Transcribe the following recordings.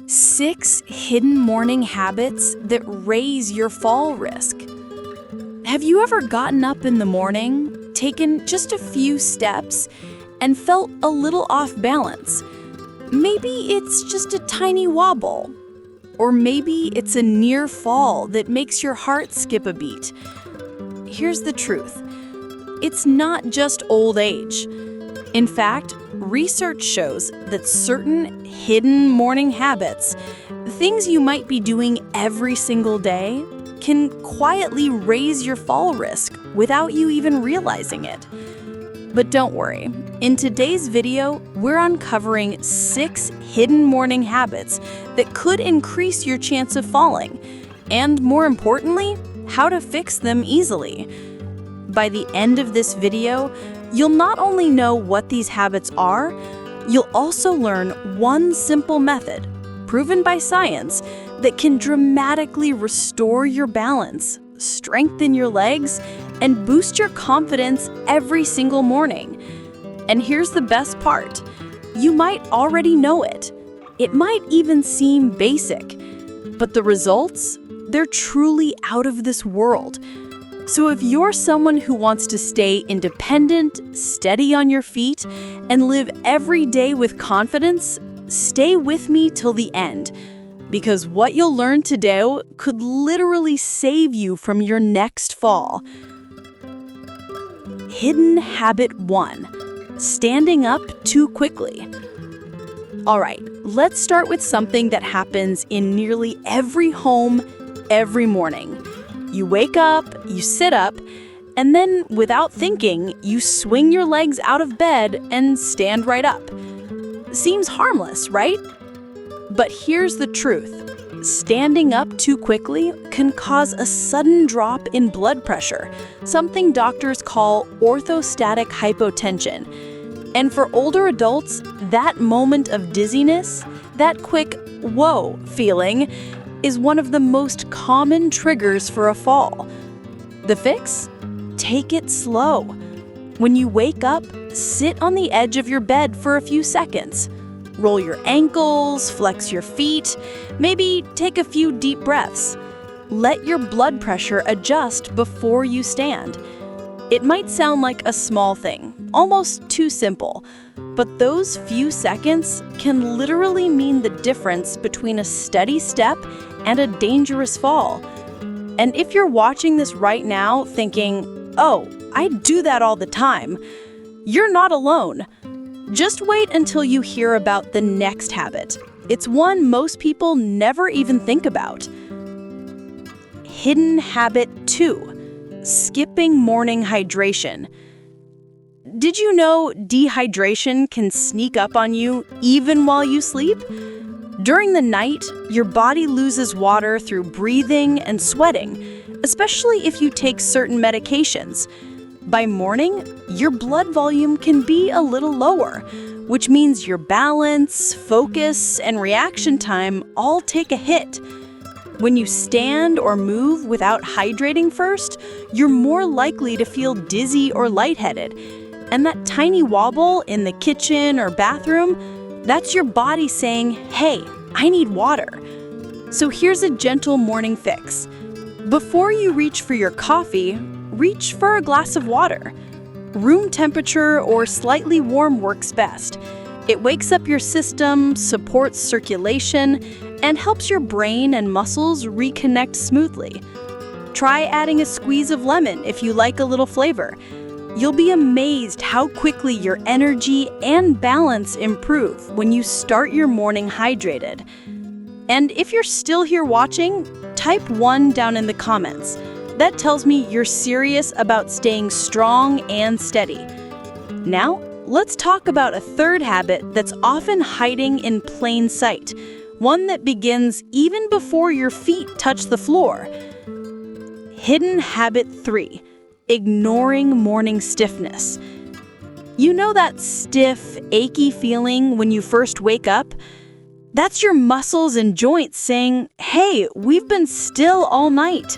6 hidden morning habits that raise your fall risk. Have you ever gotten up in the morning, taken just a few steps, and felt a little off balance? Maybe it's just a tiny wobble. Or maybe it's a near fall that makes your heart skip a beat. Here's the truth. It's not just old age. In fact, research shows that certain hidden morning habits, things you might be doing every single day, can quietly raise your fall risk without you even realizing it. But don't worry, in today's video, we're uncovering 6 hidden morning habits that could increase your chance of falling, and more importantly, how to fix them easily. By the end of this video, you'll not only know what these habits are, you'll also learn one simple method, proven by science, that can dramatically restore your balance, strengthen your legs, and boost your confidence every single morning. And here's the best part. You might already know it. It might even seem basic, but the results, they're truly out of this world. So if you're someone who wants to stay independent, steady on your feet, and live every day with confidence, stay with me till the end, because what you'll learn today could literally save you from your next fall. Hidden habit 1: standing up too quickly. All right, let's start with something that happens in nearly every home every morning. You wake up, you sit up, and then, without thinking, you swing your legs out of bed and stand right up. Seems harmless, right? But here's the truth. Standing up too quickly can cause a sudden drop in blood pressure, something doctors call orthostatic hypotension. And for older adults, that moment of dizziness, that quick whoa feeling, is one of the most common triggers for a fall. The fix? Take it slow. When you wake up, sit on the edge of your bed for a few seconds. Roll your ankles, flex your feet, maybe take a few deep breaths. Let your blood pressure adjust before you stand. It might sound like a small thing, almost too simple, but those few seconds can literally mean the difference between a steady step and a dangerous fall. And if you're watching this right now thinking, "Oh, I do that all the time," you're not alone. Just wait until you hear about the next habit. It's one most people never even think about. Hidden habit 2: skipping morning hydration. Did you know dehydration can sneak up on you even while you sleep? During the night, your body loses water through breathing and sweating, especially if you take certain medications. By morning, your blood volume can be a little lower, which means your balance, focus, and reaction time all take a hit. When you stand or move without hydrating first, you're more likely to feel dizzy or lightheaded. And that tiny wobble in the kitchen or bathroom, that's your body saying, "Hey, I need water." So here's a gentle morning fix. Before you reach for your coffee, reach for a glass of water. Room temperature or slightly warm works best. It wakes up your system, supports circulation, and helps your brain and muscles reconnect smoothly. Try adding a squeeze of lemon if you like a little flavor. You'll be amazed how quickly your energy and balance improve when you start your morning hydrated. And if you're still here watching, type 1 down in the comments. That tells me you're serious about staying strong and steady. Now, let's talk about a third habit that's often hiding in plain sight, one that begins even before your feet touch the floor. Hidden habit 3: ignoring morning stiffness. You know that stiff, achy feeling when you first wake up? That's your muscles and joints saying, "Hey, we've been still all night."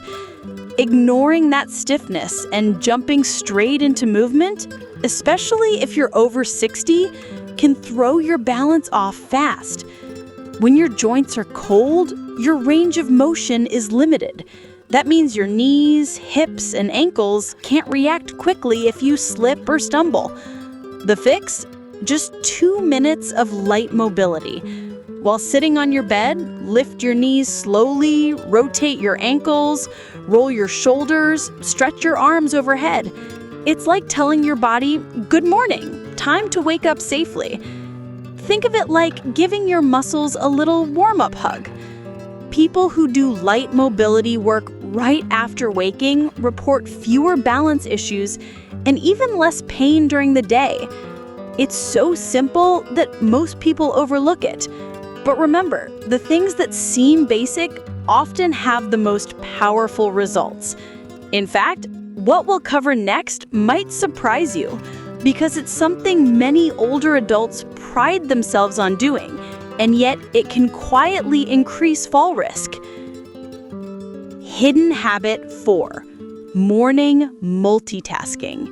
Ignoring that stiffness and jumping straight into movement, especially if you're over 60, can throw your balance off fast. When your joints are cold, your range of motion is limited. That means your knees, hips, and ankles can't react quickly if you slip or stumble. The fix? Just 2 minutes of light mobility. While sitting on your bed, lift your knees slowly, rotate your ankles, roll your shoulders, stretch your arms overhead. It's like telling your body, "Good morning, time to wake up safely." Think of it like giving your muscles a little warm-up hug. People who do light mobility work right after waking report fewer balance issues and even less pain during the day. It's so simple that most people overlook it. But remember, the things that seem basic often have the most powerful results. In fact, what we'll cover next might surprise you because it's something many older adults pride themselves on doing, and yet it can quietly increase fall risk. Hidden habit 4, morning multitasking.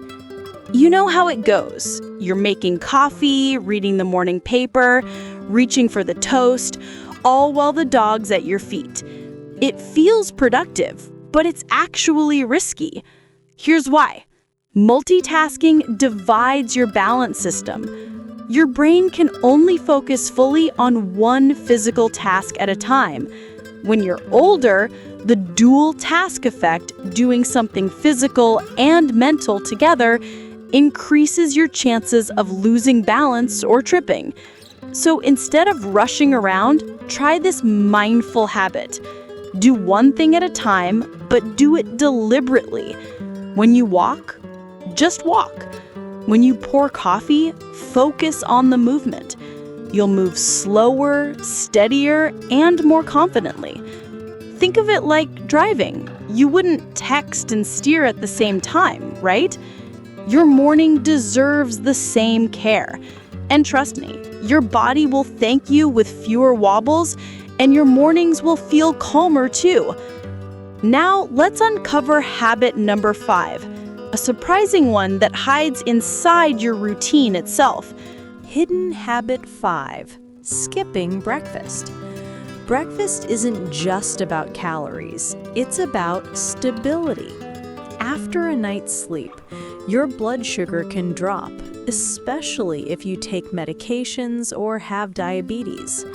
You know how it goes. You're making coffee, reading the morning paper, reaching for the toast, all while the dog's at your feet. It feels productive, but it's actually risky. Here's why. Multitasking divides your balance system. Your brain can only focus fully on one physical task at a time. When you're older, the dual task effect, doing something physical and mental together, increases your chances of losing balance or tripping. So instead of rushing around, try this mindful habit. Do one thing at a time, but do it deliberately. When you walk, just walk. When you pour coffee, focus on the movement. You'll move slower, steadier, and more confidently. Think of it like driving. You wouldn't text and steer at the same time, right? Your morning deserves the same care. And trust me, your body will thank you with fewer wobbles, and your mornings will feel calmer too. Now, let's uncover habit number 5, a surprising one that hides inside your routine itself. Hidden habit 5, skipping breakfast. Breakfast isn't just about calories, it's about stability. After a night's sleep, your blood sugar can drop, especially if you take medications or have diabetes.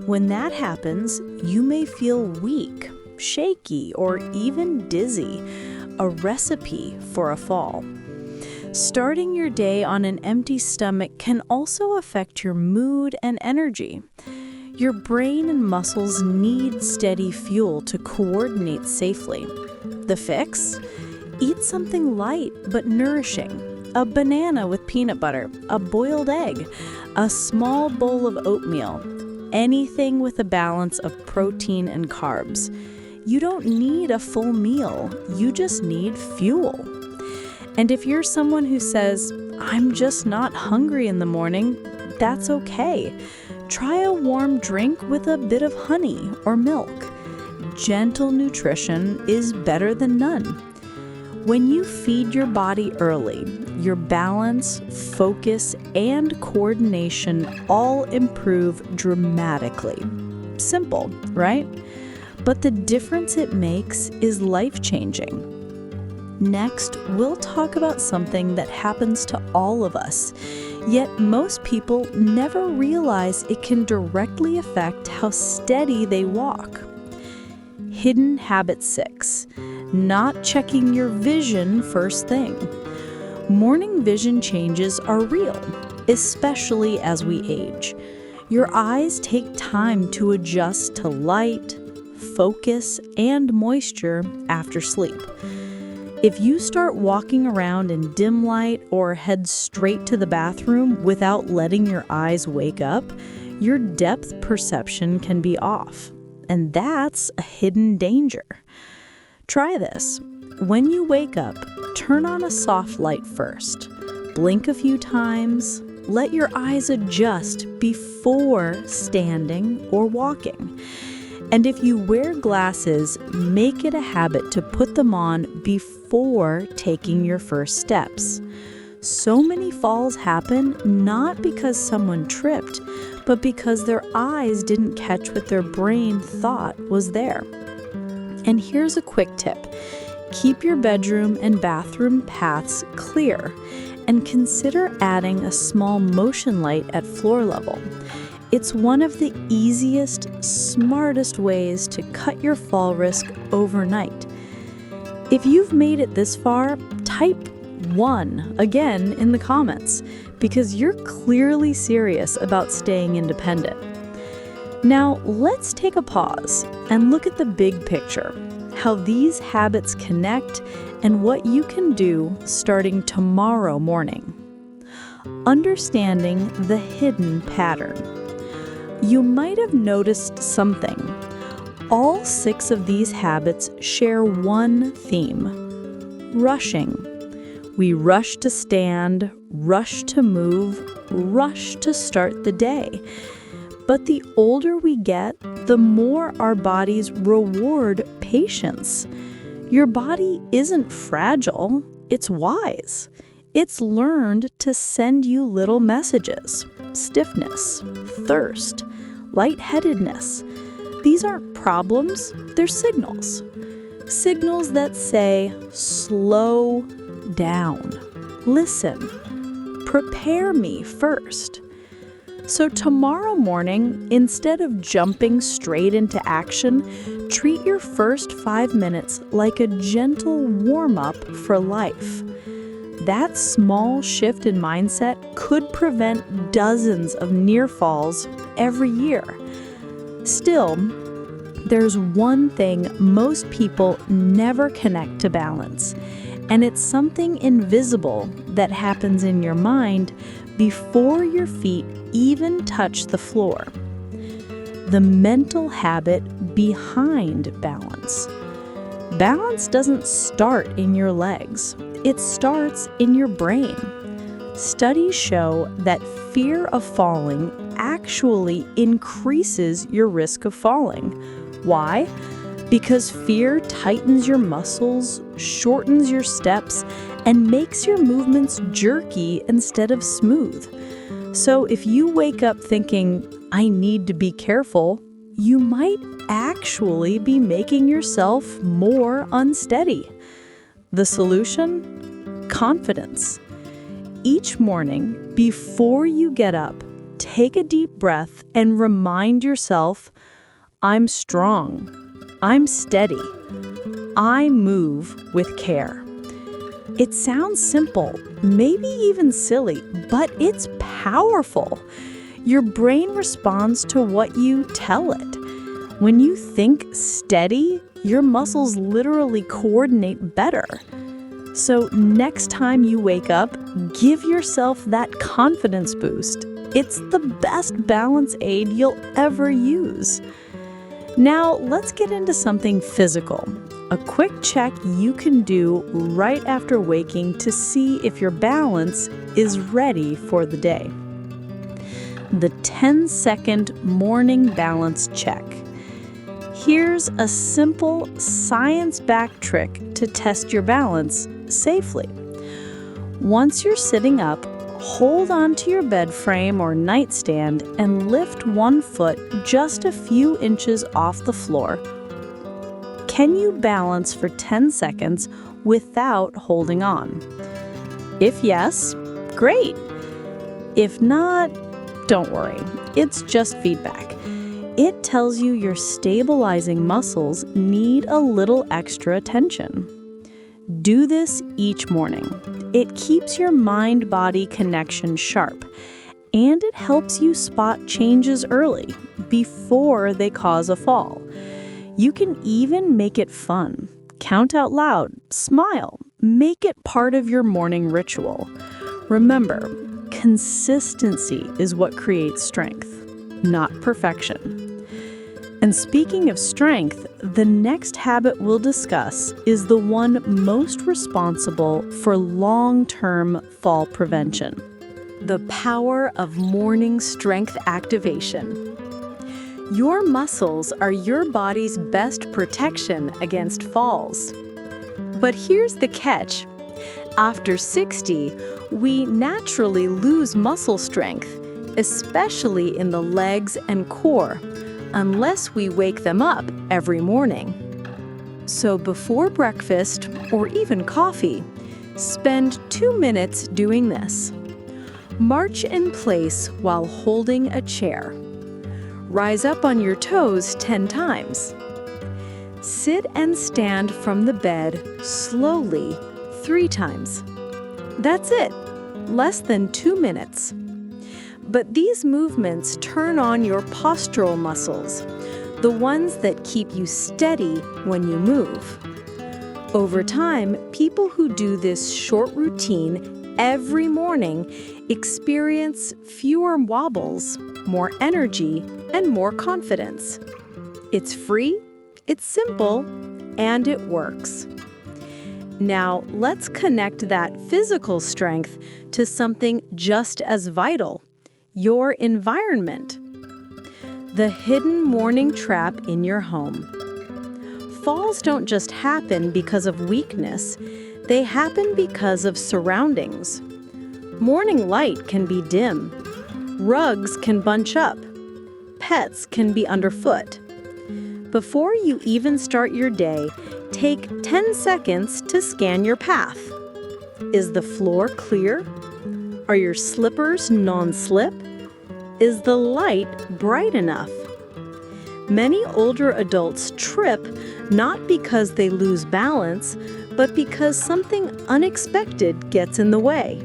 When that happens, you may feel weak, shaky, or even dizzy, a recipe for a fall. Starting your day on an empty stomach can also affect your mood and energy. Your brain and muscles need steady fuel to coordinate safely. The fix? Eat something light but nourishing. A banana with peanut butter, a boiled egg, a small bowl of oatmeal, anything with a balance of protein and carbs. You don't need a full meal, you just need fuel. And if you're someone who says, "I'm just not hungry in the morning," that's okay. Try a warm drink with a bit of honey or milk. Gentle nutrition is better than none. When you feed your body early, your balance, focus, and coordination all improve dramatically. Simple, right? But the difference it makes is life-changing. Next, we'll talk about something that happens to all of us, yet most people never realize it can directly affect how steady they walk. Hidden habit 6. Not checking your vision first thing. Morning vision changes are real, especially as we age. Your eyes take time to adjust to light, focus, and moisture after sleep. If you start walking around in dim light or head straight to the bathroom without letting your eyes wake up, your depth perception can be off, and that's a hidden danger. Try this. When you wake up, turn on a soft light first. Blink a few times. Let your eyes adjust before standing or walking. And if you wear glasses, make it a habit to put them on before taking your first steps. So many falls happen not because someone tripped, but because their eyes didn't catch what their brain thought was there. And here's a quick tip. Keep your bedroom and bathroom paths clear, and consider adding a small motion light at floor level. It's one of the easiest, smartest ways to cut your fall risk overnight. If you've made it this far, type 1 again in the comments, because you're clearly serious about staying independent. Now, let's take a pause and look at the big picture, how these habits connect and what you can do starting tomorrow morning. Understanding the hidden pattern. You might have noticed something. All 6 of these habits share one theme: rushing. We rush to stand, rush to move, rush to start the day. But the older we get, the more our bodies reward patience. Your body isn't fragile, it's wise. It's learned to send you little messages: stiffness, thirst, lightheadedness. These aren't problems, they're signals. Signals that say, slow down, listen, prepare me first. So tomorrow morning, instead of jumping straight into action, treat your first 5 minutes like a gentle warm-up for life. That small shift in mindset could prevent dozens of near falls every year. Still, there's one thing most people never connect to balance, and it's something invisible that happens in your mind before your feet even touch the floor. The mental habit behind balance. Balance doesn't start in your legs. It starts in your brain. Studies show that fear of falling actually increases your risk of falling. Why? Because fear tightens your muscles, shortens your steps, and makes your movements jerky instead of smooth. So if you wake up thinking, I need to be careful, you might actually be making yourself more unsteady. The solution? Confidence. Each morning, before you get up, take a deep breath and remind yourself, I'm strong, I'm steady, I move with care. It sounds simple, maybe even silly, but it's powerful. Your brain responds to what you tell it. When you think steady, your muscles literally coordinate better. So next time you wake up, give yourself that confidence boost. It's the best balance aid you'll ever use. Now, let's get into something physical. A quick check you can do right after waking to see if your balance is ready for the day. The 10-second morning balance check. Here's a simple, science-backed trick to test your balance safely. Once you're sitting up, hold onto your bed frame or nightstand and lift one foot just a few inches off the floor. Can you balance for 10 seconds without holding on? If yes, great. If not, don't worry. It's just feedback. It tells you your stabilizing muscles need a little extra attention. Do this each morning. It keeps your mind-body connection sharp, and it helps you spot changes early, before they cause a fall. You can even make it fun. Count out loud, smile, make it part of your morning ritual. Remember, consistency is what creates strength, not perfection. And speaking of strength, the next habit we'll discuss is the one most responsible for long-term fall prevention. The power of morning strength activation. Your muscles are your body's best protection against falls. But here's the catch. After 60, we naturally lose muscle strength, especially in the legs and core, unless we wake them up every morning. So before breakfast or even coffee, spend 2 minutes doing this. March in place while holding a chair. Rise up on your toes 10 times. Sit and stand from the bed slowly 3 times. That's it, less than 2 minutes. But these movements turn on your postural muscles, the ones that keep you steady when you move. Over time, people who do this short routine every morning experience fewer wobbles, more energy, and more confidence. It's free, it's simple, and it works. Now, let's connect that physical strength to something just as vital: your environment. The hidden morning trap in your home. Falls don't just happen because of weakness, they happen because of surroundings. Morning light can be dim. Rugs can bunch up. Pets can be underfoot. Before you even start your day, take 10 seconds to scan your path. Is the floor clear? Are your slippers non-slip? Is the light bright enough? Many older adults trip not because they lose balance, but because something unexpected gets in the way.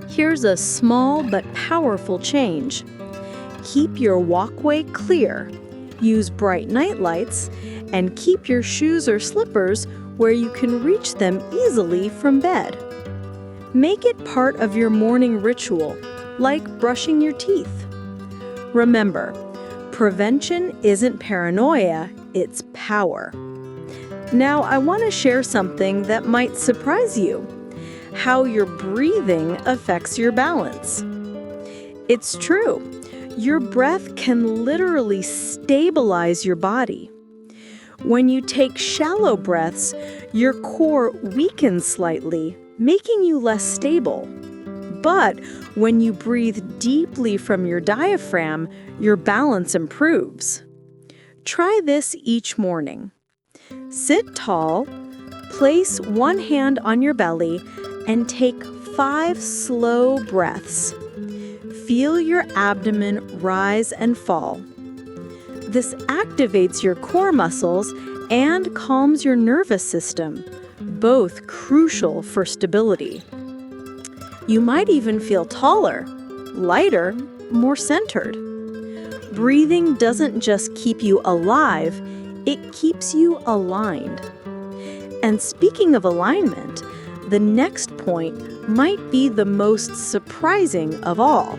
Here's a small but powerful change. Keep your walkway clear, use bright night lights, and keep your shoes or slippers where you can reach them easily from bed. Make it part of your morning ritual, like brushing your teeth. Remember, prevention isn't paranoia, it's power. Now, I want to share something that might surprise you: how your breathing affects your balance. It's true. Your breath can literally stabilize your body. When you take shallow breaths, your core weakens slightly, making you less stable. But when you breathe deeply from your diaphragm, your balance improves. Try this each morning. Sit tall, place one hand on your belly, and take 5 slow breaths. Feel your abdomen rise and fall. This activates your core muscles and calms your nervous system, both crucial for stability. You might even feel taller, lighter, more centered. Breathing doesn't just keep you alive, it keeps you aligned. And speaking of alignment, the next point might be the most surprising of all: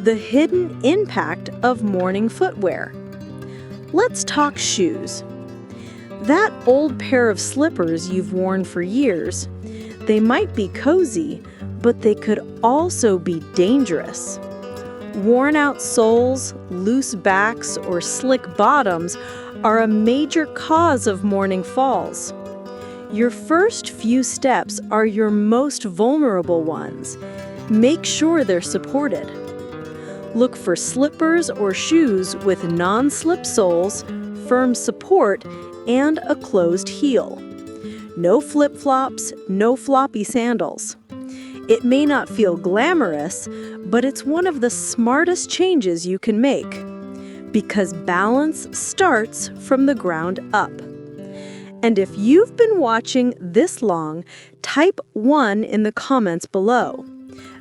the hidden impact of morning footwear. Let's talk shoes. That old pair of slippers you've worn for years, they might be cozy, but they could also be dangerous. Worn-out soles, loose backs, or slick bottoms are a major cause of morning falls. Your first few steps are your most vulnerable ones. Make sure they're supported. Look for slippers or shoes with non-slip soles, firm support, and a closed heel. No flip-flops, no floppy sandals. It may not feel glamorous, but it's one of the smartest changes you can make, because balance starts from the ground up. And if you've been watching this long, type 1 in the comments below.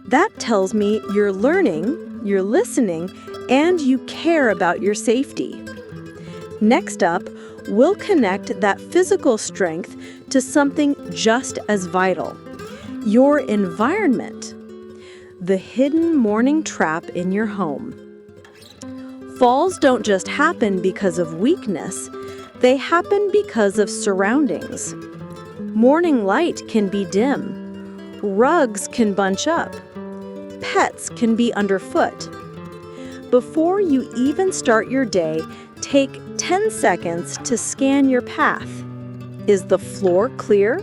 That tells me you're learning, you're listening, and you care about your safety. Next up, we'll connect that physical strength to something just as vital: your environment. The hidden morning trap in your home. Falls don't just happen because of weakness, they happen because of surroundings. Morning light can be dim. Rugs can bunch up. Pets can be underfoot. Before you even start your day, take 10 seconds to scan your path. Is the floor clear?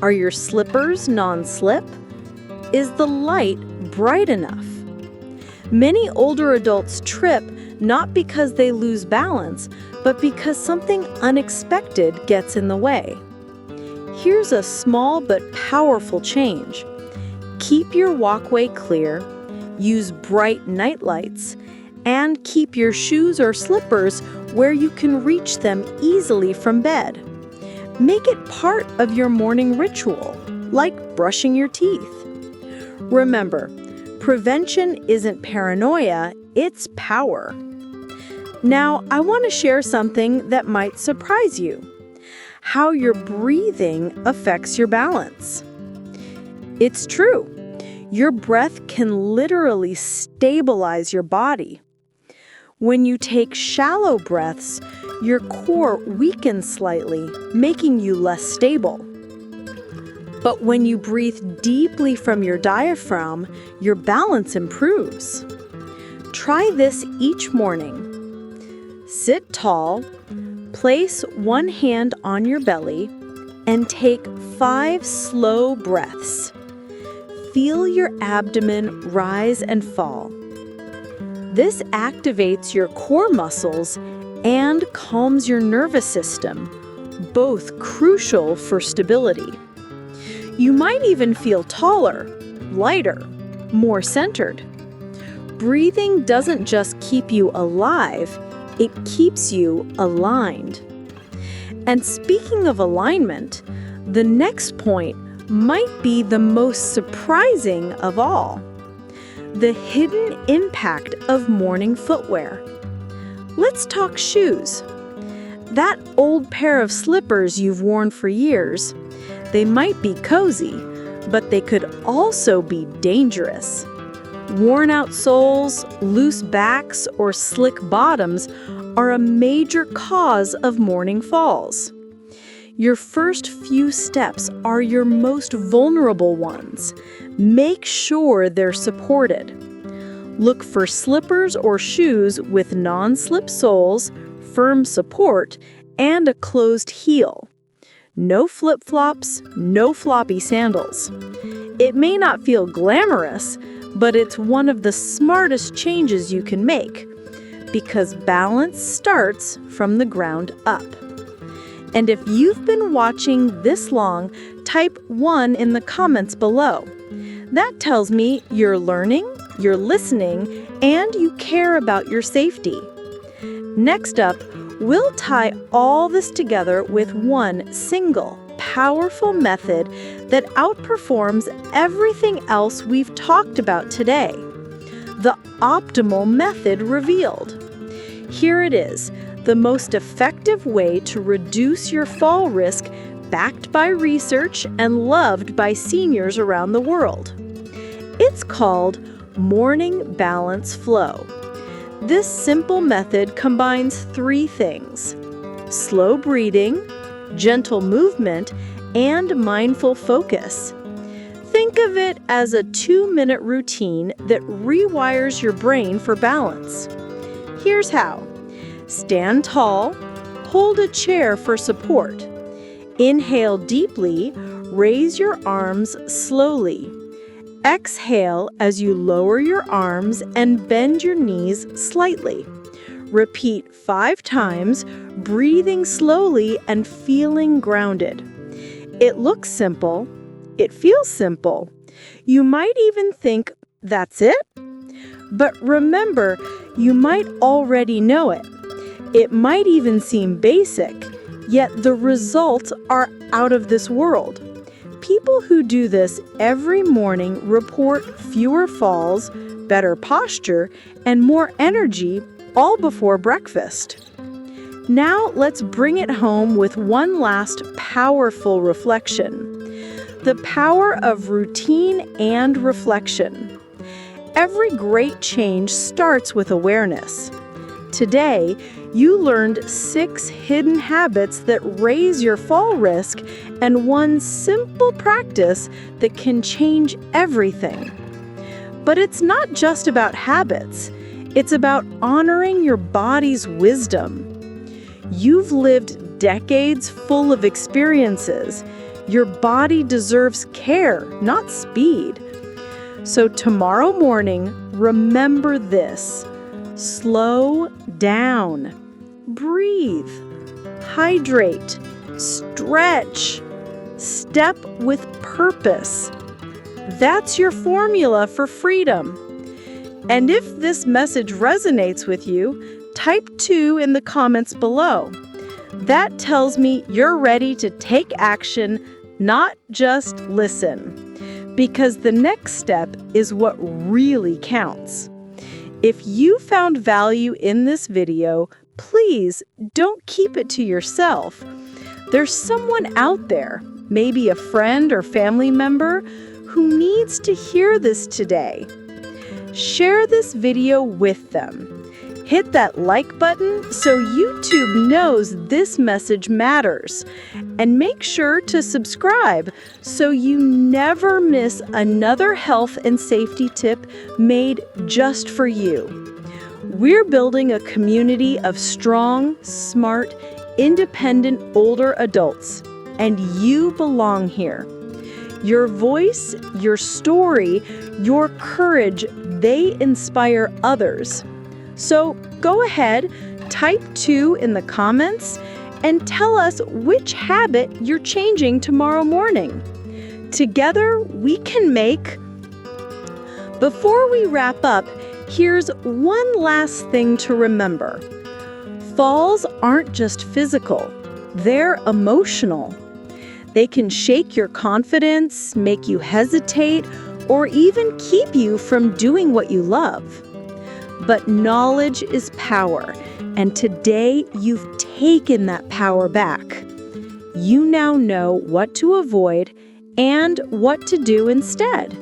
Are your slippers non-slip? Is the light bright enough? Many older adults trip not because they lose balance, but because something unexpected gets in the way. Here's a small but powerful change. Keep your walkway clear, use bright night lights, and keep your shoes or slippers where you can reach them easily from bed. Make it part of your morning ritual, like brushing your teeth. Remember, prevention isn't paranoia, it's power. Now, I want to share something that might surprise you: how your breathing affects your balance. It's true. Your breath can literally stabilize your body. When you take shallow breaths, your core weakens slightly, making you less stable. But when you breathe deeply from your diaphragm, your balance improves. Try this each morning. Sit tall, place one hand on your belly, and take 5 slow breaths. Feel your abdomen rise and fall. This activates your core muscles and calms your nervous system, both crucial for stability. You might even feel taller, lighter, more centered. Breathing doesn't just keep you alive, it keeps you aligned. And speaking of alignment, the next point might be the most surprising of all: the hidden impact of morning footwear. Let's talk shoes. That old pair of slippers you've worn for years, they might be cozy, but they could also be dangerous. Worn-out soles, loose backs, or slick bottoms are a major cause of morning falls. Your first few steps are your most vulnerable ones. Make sure they're supported. Look for slippers or shoes with non-slip soles, firm support, and a closed heel. No flip-flops, no floppy sandals. It may not feel glamorous, but it's one of the smartest changes you can make, because balance starts from the ground up. And if you've been watching this long, type 1 in the comments below. That tells me you're learning, you're listening, and you care about your safety. Next up, we'll tie all this together with one single, powerful method that outperforms everything else we've talked about today. The optimal method revealed. Here it is, the most effective way to reduce your fall risk, backed by research and loved by seniors around the world. It's called Morning Balance Flow. This simple method combines 3 things: slow breathing, gentle movement, and mindful focus. Think of it as a 2-minute routine that rewires your brain for balance. Here's how. Stand tall, hold a chair for support. Inhale deeply, raise your arms slowly. Exhale as you lower your arms and bend your knees slightly. Repeat 5 times, breathing slowly and feeling grounded. It looks simple. It feels simple. You might even think, that's it? But remember, you might already know it. It might even seem basic, yet the results are out of this world. People who do this every morning report fewer falls, better posture, and more energy all before breakfast. Now let's bring it home with one last powerful reflection: the power of routine and reflection. Every great change starts with awareness. Today, you learned 6 hidden habits that raise your fall risk and one simple practice that can change everything. But it's not just about habits. It's about honoring your body's wisdom. You've lived decades full of experiences. Your body deserves care, not speed. So tomorrow morning, Remember this. Slow down. Breathe. Hydrate. Stretch. Step with purpose. That's your formula for freedom. And if this message resonates with you, type 2 in the comments below. That tells me you're ready to take action, not just listen. Because the next step is what really counts. If you found value in this video, please don't keep it to yourself. There's someone out there, maybe a friend or family member, who needs to hear this today. Share this video with them. Hit that like button so YouTube knows this message matters. And make sure to subscribe so you never miss another health and safety tip made just for you. We're building a community of strong, smart, independent older adults, and you belong here. Your voice, your story, your courage, they inspire others. So go ahead, type 2 in the comments, and tell us which habit you're changing tomorrow morning. Together, we can make. Before we wrap up, here's one last thing to remember. Falls aren't just physical, they're emotional. They can shake your confidence, make you hesitate, or even keep you from doing what you love. But knowledge is power, and today you've taken that power back. You now know what to avoid and what to do instead.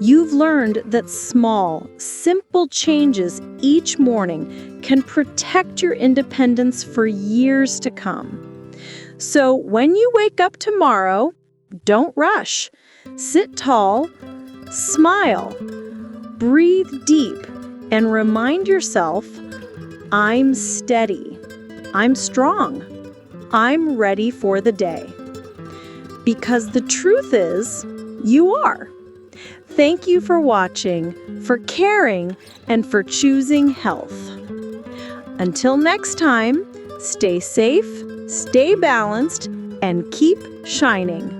You've learned that small, simple changes each morning can protect your independence for years to come. So when you wake up tomorrow, don't rush. Sit tall, smile, breathe deep, and remind yourself, I'm steady, I'm strong, I'm ready for the day. Because the truth is, you are. Thank you for watching, for caring, and for choosing health. Until next time, stay safe, stay balanced, and keep shining.